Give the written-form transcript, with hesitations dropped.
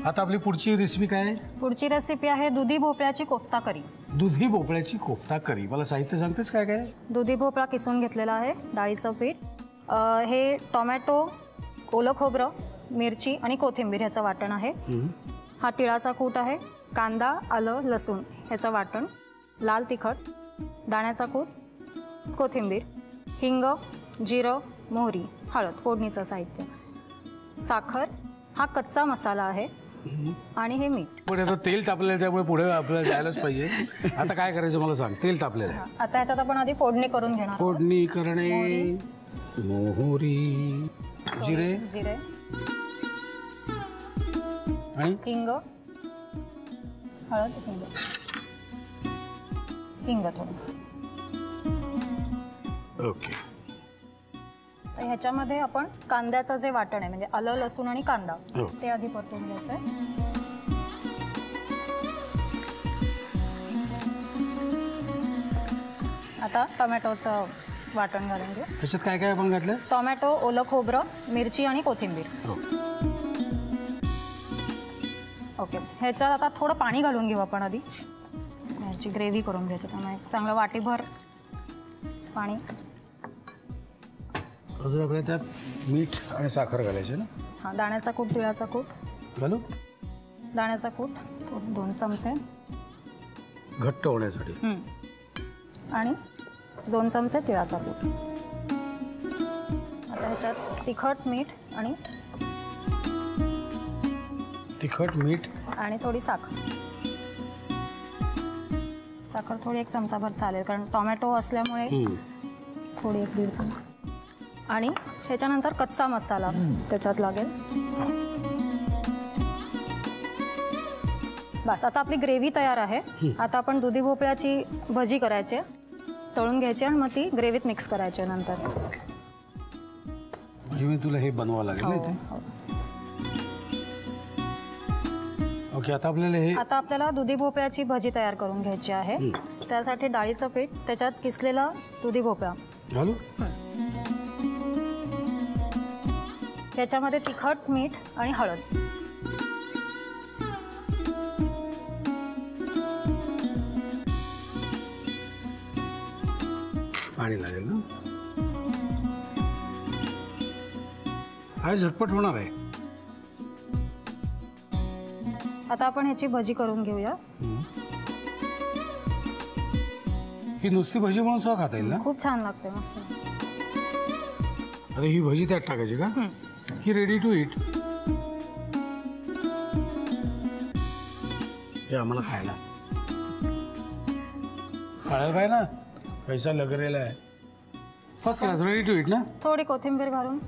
आता आपली पुढची रेसिपी काय आहे? पुढची रेसिपी आहे दुधी भोपळ्याची कोफ्ता करी. दुधी भोपळ्याची कोफ्ता करी. मला साहित्य सांगतेस काय काय? दुधी भोपळा किसून घेतलेला आहे, डाळीचं पीठ, हे टोमॅटो, ओलं खोबरं, मिरची आणि कोथिंबीर ह्याचं वाटण आहे. हा तिळाचा कूट आहे, कांदा, आलं, लसूण ह्याचं वाटण, लाल तिखट, दाण्याचा कूट, कोथिंबीर, हिंग, जिरं, मोहरी, हळद, फोडणीचं साहित्य, साखर, हा कच्चा मसाला आहे आणि हे मीठ. पण आता तेल तापलेलं आहे त्यामुळे पुढे आपल्याला जायलाच पाहिजे. आता काय करायचं मला सांग. तेल तापलेलं आहे. आता ह्याच्यात आपण आधी फोडणी करून घेणार. फोडणी करणे, मोहरी, जिरे आणि हिंग, हळद, हिंग थोडं. ओके. तर ह्याच्यामध्ये आपण कांद्याचं जे वाटण आहे म्हणजे आलं, लसूण आणि कांदा ते आधी परतून घ्यायचं आहे. आता टोमॅटोचं वाटण घालून घेऊ. ह्याच्यात काय काय आपण घातलं? टोमॅटो, ओलं खोबरं, मिरची आणि कोथिंबीर. ओके. ह्याच्यात आता थोडं पाणी घालून घेऊ आपण आधी. ह्याची ग्रेव्ही करून घ्यायची, त्यामुळे चांगलं वाटीभर पाणी. अजून आपल्याला त्यात मीठ आणि साखर घालायचे ना? हां, दाण्याचा कूट, तिळाचा कूट घालू. दाण्याचा कूट 2 चमचे घट्ट होण्यासाठी आणि 2 चमचे तिळाचा कूट. आता ह्याच्यात तिखट, मीठ आणि थोडी साखर. साखर थोडी 1 चमचाभर चालेल, कारण टोमॅटो असल्यामुळे थोडी 1-1.5 चमचा. आणि ह्याच्यानंतर कच्चा मसाला त्याच्यात लागेल. बस, आता आपली ग्रेव्ही तयार आहे. आता आपण दुधी भोपळ्याची भजी करायची, तळून घ्यायची आणि मग ती ग्रेव्हीत मिक्स करायची नंतर. म्हणजे मी तुला हे बनवावं लागेल ना इथे? ओके. आता आपल्याला दुधी भोपळ्याची भजी तयार करून घ्यायची आहे. त्यासाठी डाळीचं पीठ, त्याच्यात किसलेला दुधी भोपळा घालू. त्याच्यामध्ये तिखट, मीठ आणि हळद. पाणी लागेल ना? हा झटपट होणार आहे. आता आपण ह्याची भजी करून घेऊया. ही नुसती भजी म्हणून सुद्धा खाता येईल ना? खूप छान लागते, मस्त. अरे ही भजी त्यात टाकायची का? ही रेडी टू ईट. हे आम्हाला खायला पाहिजे ना. पैसा लगरेला आहे. First class, ready to eat ना. थोडी कोथिंबीर घालून